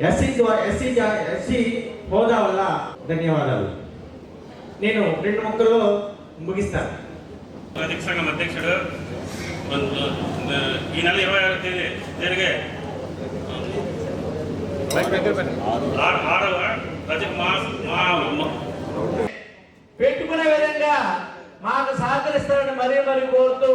SC హోదా వల్ల. ధన్యవాదాలు. నేను 2 ముక్కలు ముగిస్తాను. రజక సంఘం అధ్యక్షుడు ఈ నెల 26వ తేదీ జరిగే 6వ రజక పెట్టుకునే విధంగా మాకు సహకరిస్తారని మరీ కోరుతూ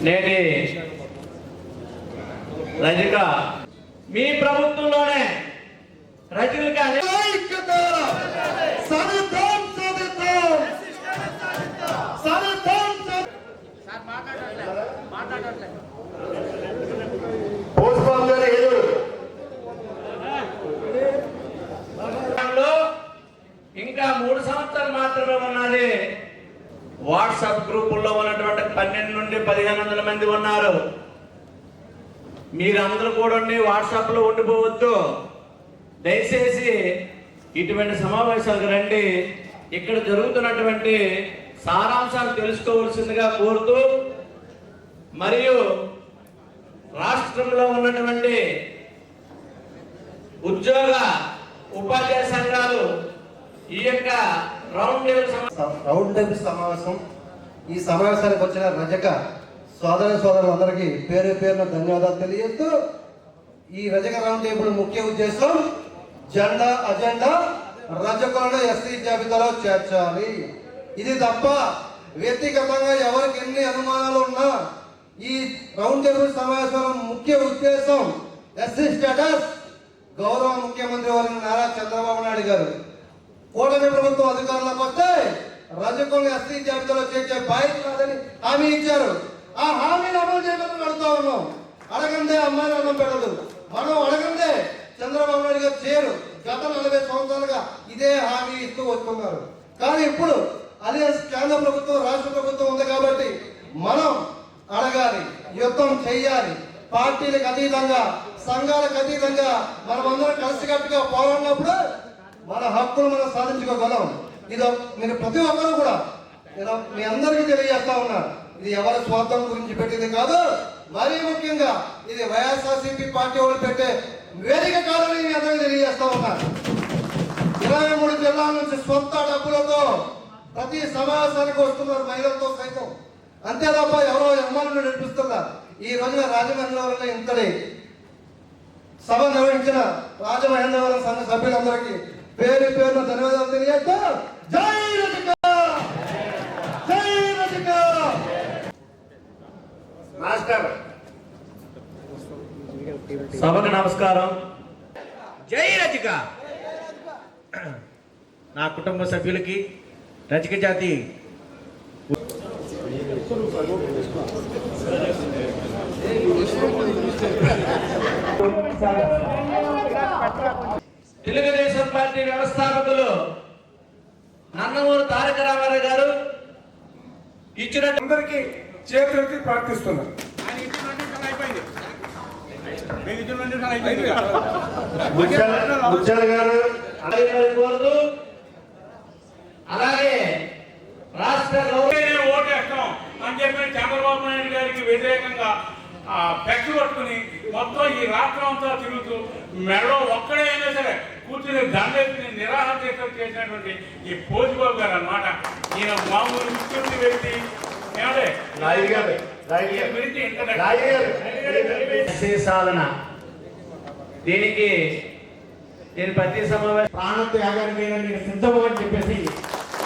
నేటి రజక మీ ప్రభుత్వంలోనే రజకులకి ఇంకా 3 సంవత్సరాలు మాత్రమే ఉన్నది. వాట్సాప్ గ్రూపుల్లో ఉన్నటువంటి 12 నుండి 1500 మంది ఉన్నారు. మీరందరూ కూడా వాట్సాప్ లో ఉండిపోవద్దు. దయచేసి ఇటువంటి సమావేశాలకు రండి. ఇక్కడ జరుగుతున్నటువంటి సారాంశాలు తెలుసుకోవాల్సిందిగా కోరుతూ, మరియు రాష్ట్రంలో ఉన్నటువంటి ఉద్యోగ ఉపాధ్యాయ సంఘాలు ఈ యొక్క రౌండ్ టేబుల్ సమావేశం, ఈ సమావేశానికి వచ్చిన రజక సోదరులందరికీ పేరు పేరున ధన్యవాదాలు తెలియజేస్తూ, ఈ రజక రౌండ్ టేబుల్ ముఖ్య ఉద్దేశం అజెండా రజకులను ఎస్సీ జాబితాలో చేర్చాలి. ఇది తప్ప వ్యక్తిగతంగా ఎవరికి ఎన్ని అనుమానాలు ఉన్నా ఈ రౌండ్ టేబుల్ సమావేశం ముఖ్య ఉద్దేశం ఎస్సీ స్టేటస్ గౌరవ ముఖ్యమంత్రి వారి నారా చంద్రబాబు నాయుడు గారు కూటమి ప్రభుత్వం అధికారంలోకి వస్తే రజకులను ఎస్సీ జాబితాలో చేర్చే బాధ్యత కాదని హామీ ఇచ్చారు. ఆ హామీని అమలు చేయమని అడుగుతా ఉన్నాం. అడగందే అమ్మాయిని అన్నం పెట్టదు. మనం అడగందే చంద్రబాబు నాయుడు గారు చేయరు. గత 40 సంవత్సరాలుగా ఇదే హామీ ఇస్తూ వస్తున్నారు. కానీ ఇప్పుడు అదే కేంద్ర ప్రభుత్వం రాష్ట్ర ప్రభుత్వం ఉంది కాబట్టి మనం అడగాలి, యుద్ధం చెయ్యాలి. పార్టీలకు అతీతంగా, సంఘాలకు అతీతంగా మనమందరం కలిసికట్టుగా పోరాడినప్పుడు మన హక్కులు మనం సాధించుకోగలం. ఇది మీరు ప్రతి ఒక్కరు కూడా మీ అందరికీ తెలియజేస్తా ఉన్నారు. ఇది ఎవరి స్వార్థం గురించి పెట్టింది కాదు. మరీ ముఖ్యంగా ఇది వైఎస్ఆర్సీపీ పార్టీ వాళ్ళు పెట్టే వేదిక కాదని మీ అందరికీ తెలియజేస్తా ఉన్నారు. 23 జిల్లాల నుంచి సొంత డబ్బులతో ప్రతి సమావేశానికి వస్తున్నారు, మహిళలతో సైతం. అంతే తప్ప ఎవరో ఎమ్మెల్యేలు నడిపిస్తున్నారు. ఈ రోజున రాజమహేంద్రవరంలో ఇంతటి సభ నిర్వహించిన రాజమహేంద్రవరం సంఘ సభ్యులందరికీ పేరు పేరున ధన్యవాదాలు తెలియజేస్తూ జై రజక, జై రజక. మాస్టర్ సభకు నమస్కారం. జై రజక. నా కుటుంబ సభ్యులకి, రజక జాతి తెలుగుదేశం పార్టీ వ్యవస్థాపకులు నందమూరి తారక రామారావు గారు ఇచ్చిన అందరికీ చేతులెత్తి ప్రార్థిస్తున్నారు. అలాగే రాష్ట్ర ఓటేస్తాం అని చెప్పి చంద్రబాబు నాయుడు గారికి వ్యతిరేకంగా ఫ్లెక్స్ పట్టుకుని మొత్తం ఈ రాష్ట్రం అంతా తిరుగుతూ మెడలో ఒక్కడే అయినా సరే కూర్చుని దండెత్తి నిరాహార దీక్షలు చేసినటువంటి ఈ పోజిబాబు గారు అన్నమాట. ఈయన మామూలు విస్తృతి వ్యక్తి సాధన దీనికి నేను ప్రతి సమావేశం ప్రాణత్యాగానికి నేను సిద్ధము అని చెప్పేసి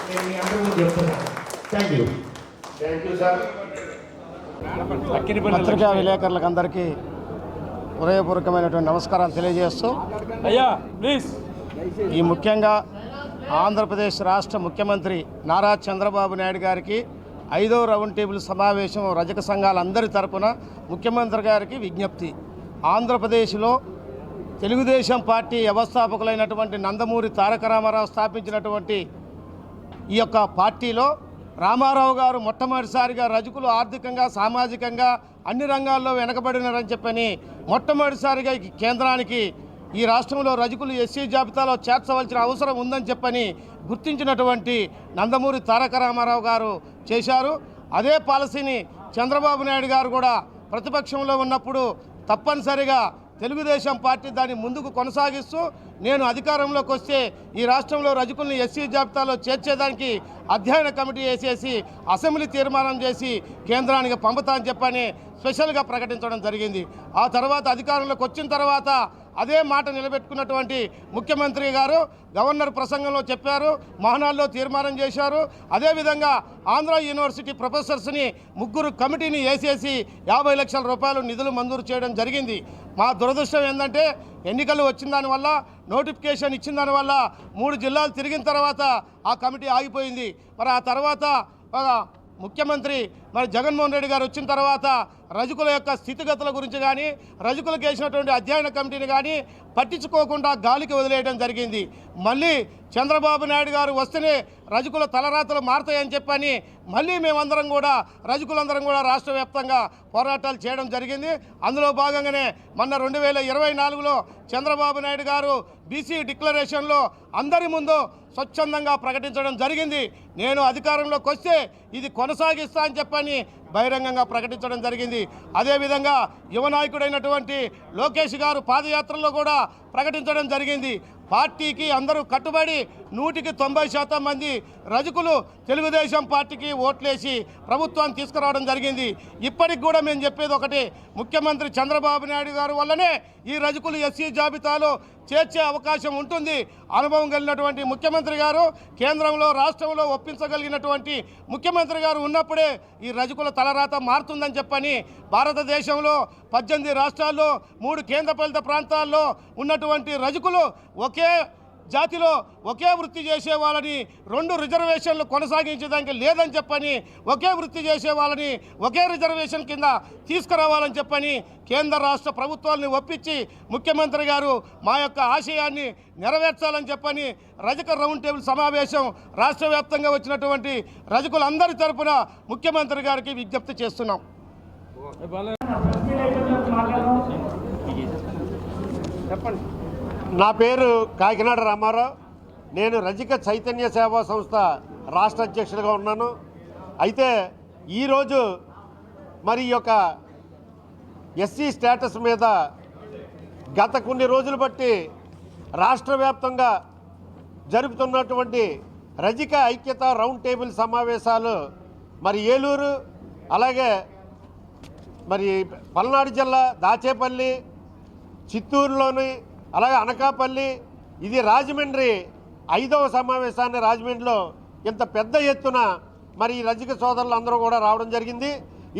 నేను మీ అందరూ చెప్తున్నాను. Thank you sir. పత్రికా విలేకరులకు అందరికీ హృదయపూర్వకమైనటువంటి నమస్కారాలు తెలియజేస్తూ అయ్యా ప్లీజ్ ఈ ముఖ్యంగా ఆంధ్రప్రదేశ్ రాష్ట్ర ముఖ్యమంత్రి నారా చంద్రబాబు నాయుడు గారికి 5వ రౌండ్ టేబుల్ సమావేశం రజక సంఘాలందరి తరపున ముఖ్యమంత్రి గారికి విజ్ఞప్తి. ఆంధ్రప్రదేశ్లో తెలుగుదేశం పార్టీ వ్యవస్థాపకులైనటువంటి నందమూరి తారక రామారావు స్థాపించినటువంటి ఈ యొక్క పార్టీలో రామారావు గారు మొట్టమొదటిసారిగా రజకులు ఆర్థికంగా సామాజికంగా అన్ని రంగాల్లో వెనకబడినారని చెప్పని మొట్టమొదటిసారిగా ఈ కేంద్రానికి ఈ రాష్ట్రంలో రజకులు ఎస్సీ జాబితాలో చేర్చవలసిన అవసరం ఉందని చెప్పని గుర్తించినటువంటి నందమూరి తారక రామారావు గారు చేశారు. అదే పాలసీని చంద్రబాబు నాయుడు గారు కూడా ప్రతిపక్షంలో ఉన్నప్పుడు తప్పనిసరిగా తెలుగుదేశం పార్టీ దాన్ని ముందుకు కొనసాగిస్తూ నేను అధికారంలోకి వస్తే ఈ రాష్ట్రంలో రజకుల్ని ఎస్సీ జాబితాలో చేర్చేదానికి అధ్యయన కమిటీ వేసేసి అసెంబ్లీ తీర్మానం చేసి కేంద్రానికి పంపుతా అని చెప్పని స్పెషల్గా ప్రకటించడం జరిగింది. ఆ తర్వాత అధికారంలోకి వచ్చిన తర్వాత అదే మాట నిలబెట్టుకున్నటువంటి ముఖ్యమంత్రి గారు గవర్నర్ ప్రసంగంలో చెప్పారు, మహానాడులో తీర్మానం చేశారు. అదేవిధంగా ఆంధ్ర యూనివర్సిటీ ప్రొఫెసర్స్ని 3 కమిటీని వేసేసి 50 లక్షల రూపాయలు నిధులు మంజూరు చేయడం జరిగింది. మా దురదృష్టం ఏంటంటే ఎన్నికలు వచ్చిన దానివల్ల నోటిఫికేషన్ ఇచ్చిన దానివల్ల 3 జిల్లాలు తిరిగిన తర్వాత ఆ కమిటీ ఆగిపోయింది. మరి ఆ తర్వాత ముఖ్యమంత్రి జగన్మోహన్ రెడ్డి గారు వచ్చిన తర్వాత రజకుల యొక్క స్థితిగతుల గురించి కానీ రజకులకు వేసినటువంటి అధ్యయన కమిటీని కానీ పట్టించుకోకుండా గాలికి వదిలేయడం జరిగింది. మళ్ళీ చంద్రబాబు నాయుడు గారు వస్తేనే రజకుల తలరాతలు మారుతాయని చెప్పని మళ్ళీ మేమందరం కూడా రజకులందరం కూడా రాష్ట్ర వ్యాప్తంగా పోరాటాలు చేయడం జరిగింది. అందులో భాగంగానే మొన్న 2024లో చంద్రబాబు నాయుడు గారు బీసీ డిక్లరేషన్లో అందరి ముందు స్వచ్ఛందంగా ప్రకటించడం జరిగింది. నేను అధికారంలోకి వస్తే ఇది కొనసాగిస్తా అని చెప్పని బహిరంగంగా ప్రకటించడం జరిగింది. అదేవిధంగా యువ నాయకుడైనటువంటి లోకేష్ గారు పాదయాత్రలో కూడా ప్రకటించడం జరిగింది. పార్టీకి అందరూ కట్టుబడి 100% మంది రజకులు తెలుగుదేశం పార్టీకి ఓట్లేసి ప్రభుత్వాన్ని తీసుకురావడం జరిగింది. ఇప్పటికి కూడా మేము చెప్పేది ఒకటి, ముఖ్యమంత్రి చంద్రబాబు నాయుడు గారు వల్లనే ఈ రజకులు ఎస్సీ జాబితాలో చేర్చే అవకాశం ఉంటుంది. అనుభవం కలిగినటువంటి ముఖ్యమంత్రి గారు, కేంద్రంలో రాష్ట్రంలో ఒప్పించగలిగినటువంటి ముఖ్యమంత్రి గారు ఉన్నప్పుడే ఈ రజకుల తలరాత మారుతుందని చెప్పని భారతదేశంలో 18 రాష్ట్రాల్లో 3 కేంద్రపాలిత ప్రాంతాల్లో ఉన్నటువంటి రజకులు ఒకే జాతిలో ఒకే వృత్తి చేసే వాళ్ళని 2 రిజర్వేషన్లు కొనసాగించడానికి లేదని చెప్పని ఒకే వృత్తి చేసే వాళ్ళని ఒకే రిజర్వేషన్ కింద తీసుకురావాలని చెప్పని కేంద్ర రాష్ట్ర ప్రభుత్వాలని ఒప్పించి ముఖ్యమంత్రి గారు మా యొక్క ఆశయాన్ని నెరవేర్చాలని చెప్పని రజక రౌండ్ టేబుల్ సమావేశం రాష్ట్ర వ్యాప్తంగా వచ్చినటువంటి రజకులందరి తరపున ముఖ్యమంత్రి గారికి విజ్ఞప్తి చేస్తున్నాం. చెప్పండి. నా పేరు కాకినాడ రామారావు. నేను రజక చైతన్య సేవా సంస్థ రాష్ట్ర అధ్యక్షుడిగా ఉన్నాను. అయితే ఈరోజు మరి ఈ యొక్క ఎస్సీ స్టేటస్ మీద గత కొన్ని రోజులు బట్టి రాష్ట్ర వ్యాప్తంగా జరుపుతున్నటువంటి రజక ఐక్యత రౌండ్ టేబుల్ సమావేశాలు మరి ఏలూరు, అలాగే మరి పల్నాడు జిల్లా దాచేపల్లి, చిత్తూరులోని, అలాగే అనకాపల్లి, ఇది రాజమండ్రి 5వ సమావేశాన్ని రాజమండ్రిలో ఇంత పెద్ద ఎత్తున మరి ఈ రజక సోదరులు అందరూ కూడా రావడం జరిగింది.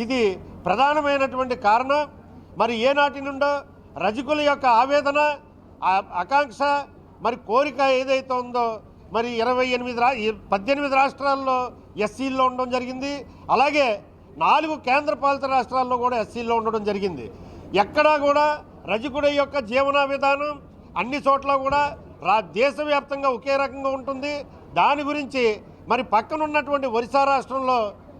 ఇది ప్రధానమైనటువంటి కారణం మరి ఏనాటి నుండో రజకుల యొక్క ఆవేదన, ఆకాంక్ష, మరి కోరిక ఏదైతే ఉందో మరి 18 రాష్ట్రాల్లో ఎస్సీల్లో ఉండడం జరిగింది. అలాగే 4 కేంద్రపాలిత రాష్ట్రాల్లో కూడా ఎస్సీల్లో ఉండడం జరిగింది. ఎక్కడా కూడా రజకుడి యొక్క జీవన విధానం అన్ని చోట్ల కూడా దేశవ్యాప్తంగా ఒకే రకంగా ఉంటుంది. దాని గురించి మరి పక్కన ఉన్నటువంటి ఒరిస్సా రాష్ట్రంలో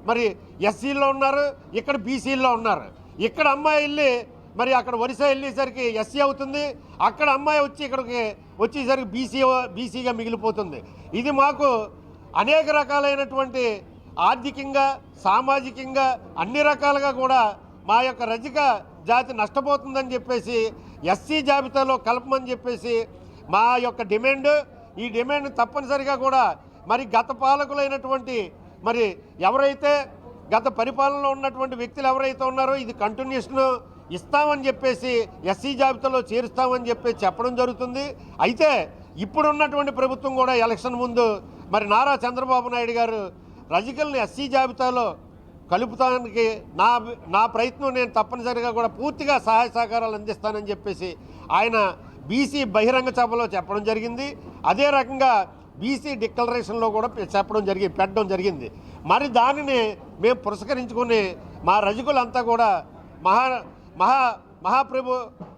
మరి ఎస్సీల్లో ఉన్నారు, ఇక్కడ బీసీల్లో ఉన్నారు. ఇక్కడ అమ్మాయి వెళ్ళి మరి అక్కడ ఒరిస్సా వెళ్ళేసరికి ఎస్సీ అవుతుంది, అక్కడ అమ్మాయి వచ్చి ఇక్కడికి వచ్చేసరికి బీసీగా మిగిలిపోతుంది. ఇది మాకు అనేక రకాలైనటువంటి ఆర్థికంగా, సామాజికంగా అన్ని రకాలుగా కూడా మా యొక్క రజక జాతి నష్టపోతుందని చెప్పేసి ఎస్సీ జాబితాలో కలపమని చెప్పేసి మా యొక్క డిమాండ్. ఈ డిమాండ్ తప్పనిసరిగా కూడా మరి గత పాలకులైనటువంటి మరి ఎవరైతే గత పరిపాలనలో ఉన్నటువంటి వ్యక్తులు ఎవరైతే ఉన్నారో ఇది కంటిన్యూషన్ ఇస్తామని చెప్పేసి ఎస్సీ జాబితాలో చేరుస్తామని చెప్పేసి చెప్పడం జరుగుతుంది. అయితే ఇప్పుడున్నటువంటి ప్రభుత్వం కూడా ఎలక్షన్ ముందు మరి నారా చంద్రబాబు నాయుడు గారు రజకుల్ని ఎస్సీ జాబితాలో కలుపుతానికి నా ప్రయత్నం నేను తప్పనిసరిగా కూడా పూర్తిగా సహాయ సహకారాలు అందిస్తానని చెప్పేసి ఆయన బీసీ బహిరంగ సభలో చెప్పడం జరిగింది. అదే రకంగా బీసీ డిక్లరేషన్లో కూడా పెట్టడం జరిగింది. మరి దానిని మేము పురస్కరించుకుని మా రజకులంతా కూడా మహాప్రభు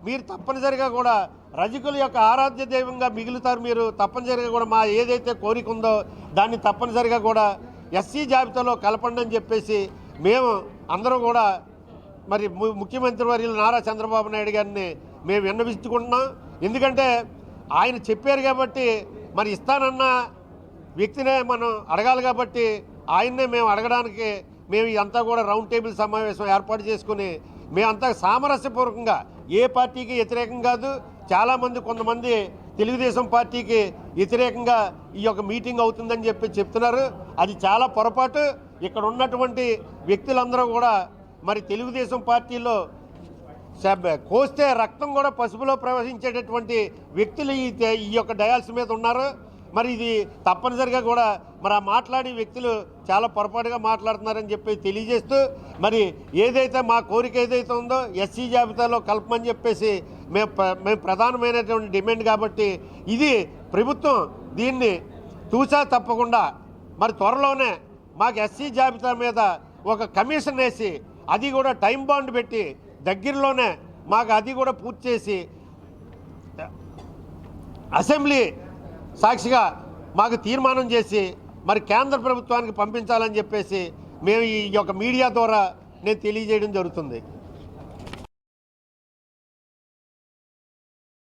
మీరు తప్పనిసరిగా కూడా రజకుల యొక్క ఆరాధ్య దైవంగా మిగులుతారు, మీరు తప్పనిసరిగా కూడా మా ఏదైతే కోరిక ఉందో దాన్ని తప్పనిసరిగా కూడా ఎస్సీ జాబితాలో కలపండి అని చెప్పేసి మేము అందరూ కూడా మరి ముఖ్యమంత్రి వర్యులు నారా చంద్రబాబు నాయుడు గారిని మేము విన్నవించుకుంటున్నాం. ఎందుకంటే ఆయన చెప్పారు కాబట్టి మరి ఇస్తానన్న వ్యక్తినే మనం అడగాలి కాబట్టి ఆయన్నే మేము అడగడానికి మేము ఇదంతా కూడా రౌండ్ టేబుల్ సమావేశం ఏర్పాటు చేసుకుని మేమంతా సామరస్యపూర్వకంగా ఏ పార్టీకి వ్యతిరేకం కాదు. చాలామంది కొంతమంది తెలుగుదేశం పార్టీకి వ్యతిరేకంగా ఈ యొక్క మీటింగ్ అవుతుందని చెప్తున్నారు. అది చాలా పొరపాటు. ఇక్కడ ఉన్నటువంటి వ్యక్తులందరూ కూడా మరి తెలుగుదేశం పార్టీలో కోస్తే రక్తం కూడా పసుపులో ప్రవహించేటటువంటి వ్యక్తులు ఈ యొక్క డయాల్స్ మీద ఉన్నారు. మరి ఇది తప్పనిసరిగా కూడా మరి ఆ మాట్లాడే వ్యక్తులు చాలా పొరపాటుగా మాట్లాడుతున్నారని చెప్పి తెలియజేస్తూ మరి ఏదైతే మా కోరిక ఏదైతే ఉందో ఎస్సీ జాబితాలో కలపమని చెప్పేసి మేము ప్రధానమైనటువంటి డిమాండ్ కాబట్టి ఇది ప్రభుత్వం దీన్ని తూచా తప్పకుండా మరి త్వరలోనే మాకు ఎస్సీ జాబితా మీద ఒక కమిషన్ వేసి అది కూడా టైం బాండ్ పెట్టి దగ్గరలోనే మాకు అది కూడా పూర్తి చేసి అసెంబ్లీ సాక్షిగా మాకు తీర్మానం చేసి మరి కేంద్ర ప్రభుత్వానికి పంపించాలని చెప్పేసి మేము ఈ యొక్క మీడియా ద్వారా నేను తెలియజేయడం జరుగుతుంది.